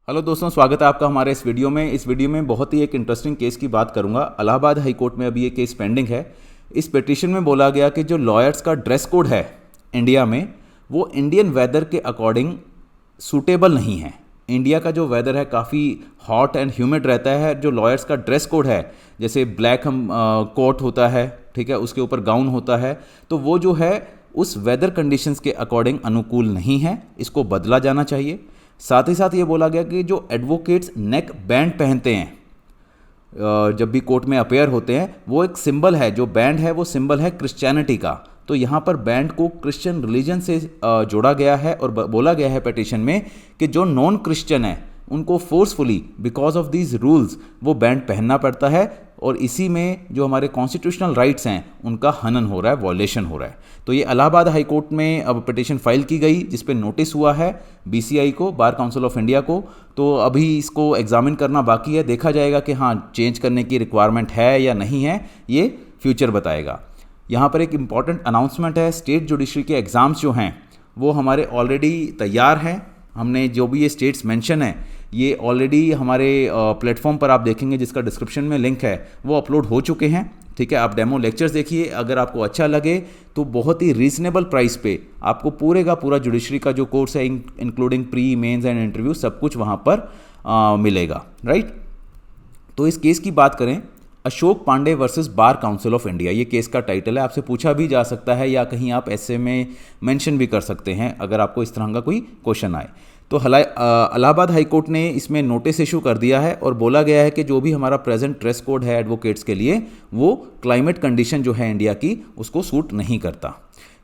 Hello दोस्तों, स्वागत है आपका हमारे इस वीडियो में। इस वीडियो में बहुत ही एक इंटरेस्टिंग केस की बात करूंगा। इलाहाबाद हाई कोर्ट में अभी ये केस पेंडिंग है। इस पिटीशन में बोला गया कि जो लॉयर्स का ड्रेस कोड है इंडिया में, वो इंडियन वेदर के अकॉर्डिंग सूटेबल नहीं है। इंडिया का जो वेदर है काफ़ी हॉट एंड ह्यूमिड रहता है। जो लॉयर्स का ड्रेस कोड है, जैसे ब्लैक हम कोट होता है, ठीक है, उसके ऊपर गाउन होता है, तो वो जो है उस वेदर कंडीशंस के अकॉर्डिंग अनुकूल नहीं है। इसको बदला जाना चाहिए। साथ ही साथ ये बोला गया कि जो एडवोकेट्स नेक बैंड पहनते हैं जब भी कोर्ट में अपेयर होते हैं, वो एक सिंबल है, जो बैंड है वो सिंबल है क्रिश्चियनिटी का। तो यहाँ पर बैंड को क्रिश्चियन रिलीजन से जोड़ा गया है और बोला गया है पिटीशन में कि जो नॉन क्रिश्चियन है उनको forcefully because of these rules वो बैंड पहनना पड़ता है, और इसी में जो हमारे कॉन्स्टिट्यूशनल राइट्स हैं उनका हनन हो रहा है, वॉयलेशन हो रहा है। तो ये इलाहाबाद हाई कोर्ट में अब पिटीशन फाइल की गई, जिस पे नोटिस हुआ है बीसीआई को, बार काउंसिल ऑफ इंडिया को। तो अभी इसको एग्जामिन करना बाकी है। देखा जाएगा कि हाँ चेंज करने की रिक्वायरमेंट है या नहीं है, ये फ्यूचर बताएगा। यहाँ पर एक इम्पॉर्टेंट अनाउंसमेंट है। स्टेट जुडिशरी के एग्ज़ाम्स जो हैं वो हमारे ऑलरेडी तैयार हैं। हमने जो भी ये स्टेट्स मेंशन है ये ऑलरेडी हमारे प्लेटफॉर्म पर आप देखेंगे, जिसका डिस्क्रिप्शन में लिंक है, वो अपलोड हो चुके हैं। ठीक है, आप डेमो लेक्चर्स देखिए। अगर आपको अच्छा लगे तो बहुत ही रीजनेबल प्राइस पे आपको पूरे का पूरा जुडिशरी का जो कोर्स है, including pre mains and interview, सब कुछ वहाँ पर मिलेगा। राइट। तो इस केस की बात करें, Ashok Pandey versus Bar Council of India, ये केस का टाइटल है। आपसे पूछा भी जा सकता है या कहीं आप ऐसे में मेंशन भी कर सकते हैं अगर आपको इस तरह का कोई क्वेश्चन आए। तो इलाहाबाद हाई कोर्ट ने इसमें नोटिस इशू कर दिया है और बोला गया है कि जो भी हमारा प्रेजेंट ड्रेस कोड है एडवोकेट्स के लिए, वो क्लाइमेट कंडीशन जो है इंडिया की उसको सूट नहीं करता।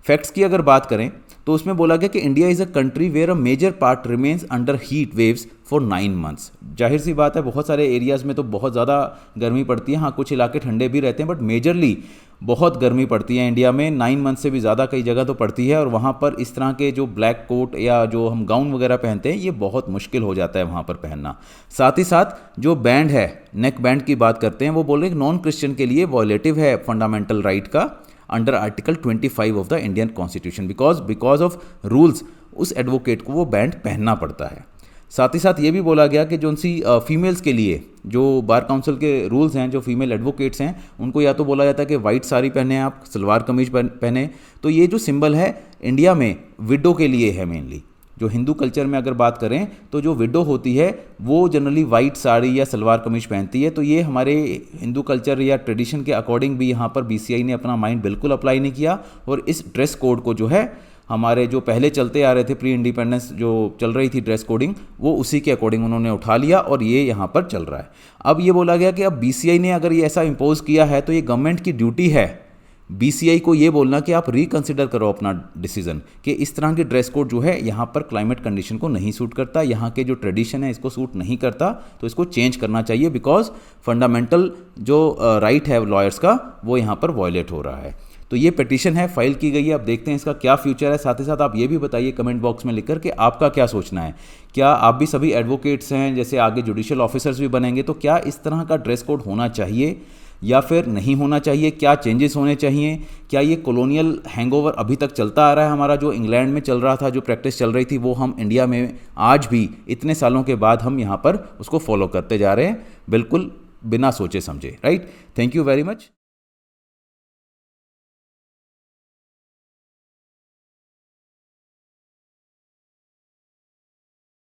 फैक्ट्स की अगर बात करें तो उसमें बोला गया कि India is a country where a major part remains under heat waves for 9 months. जाहिर सी बात है, बहुत सारे एरियाज़ में तो बहुत ज़्यादा गर्मी पड़ती है। हाँ, कुछ इलाके ठंडे भी रहते हैं, बट मेजरली बहुत गर्मी पड़ती है इंडिया में। 9 मंथ से भी ज़्यादा कई जगह तो पड़ती है, और वहाँ पर इस तरह के जो ब्लैक कोट या जो हम गाउन वगैरह पहनते हैं, ये बहुत मुश्किल हो जाता है वहाँ पर पहनना। साथ ही साथ जो बैंड है, नेक बैंड की बात करते हैं, वो बोल रहे हैं नॉन क्रिश्चियन के लिए वॉयलेटिव है फंडामेंटल राइट का under article 25 of the Indian constitution. Because of rules उस एडवोकेट को वो बैंड पहनना पड़ता है। साथ ही साथ ये भी बोला गया कि जो उनसी फीमेल्स के लिए जो बार काउंसिल के रूल्स हैं, जो फीमेल एडवोकेट्स हैं, उनको या तो बोला जाता है कि वाइट साड़ी पहने, आप सलवार कमीज पहने। तो ये जो सिंबल है इंडिया में विडो के लिए है मेनली। जो हिंदू कल्चर में अगर बात करें तो जो विडो होती है वो जनरली वाइट साड़ी या सलवार कमीज पहनती है। तो ये हमारे हिंदू कल्चर या ट्रेडिशन के अकॉर्डिंग भी यहाँ पर बीसीआई ने अपना माइंड बिल्कुल अप्लाई नहीं किया, और इस ड्रेस कोड को जो है हमारे जो पहले चलते आ रहे थे, प्री इंडिपेंडेंस जो चल रही थी ड्रेस कोडिंग, वो उसी के अकॉर्डिंग उन्होंने उठा लिया और ये यहाँ पर चल रहा है। अब ये बोला गया कि अब बीसीआई ने अगर ये ऐसा इम्पोज किया है तो ये गवर्नमेंट की ड्यूटी है बीसीआई को ये बोलना कि आप रिकंसिडर करो अपना डिसीजन, कि इस तरह के ड्रेस कोड जो है यहाँ पर क्लाइमेट कंडीशन को नहीं सूट करता, यहाँ के जो ट्रेडिशन है इसको सूट नहीं करता, तो इसको चेंज करना चाहिए। बिकॉज फंडामेंटल जो राइट है लॉयर्स का वो यहाँ पर वॉयलेट हो रहा है। तो ये पिटीशन है, फाइल की गई है। अब देखते हैं इसका क्या फ्यूचर है। साथ ही साथ आप ये भी बताइए कमेंट बॉक्स में लिखकर कि आपका क्या सोचना है। क्या आप भी सभी एडवोकेट्स हैं, जैसे आगे जुडिशियल ऑफिसर्स भी बनेंगे, तो क्या इस तरह का ड्रेस कोड होना चाहिए या फिर नहीं होना चाहिए? क्या चेंजेस होने चाहिए? क्या ये कॉलोनियल हैंगओवर अभी तक चलता आ रहा है हमारा, जो इंग्लैंड में चल रहा था, जो प्रैक्टिस चल रही थी, वो हम इंडिया में आज भी इतने सालों के बाद हम यहाँ पर उसको फॉलो करते जा रहे हैं, बिल्कुल बिना सोचे समझे। Right. Thank you very much.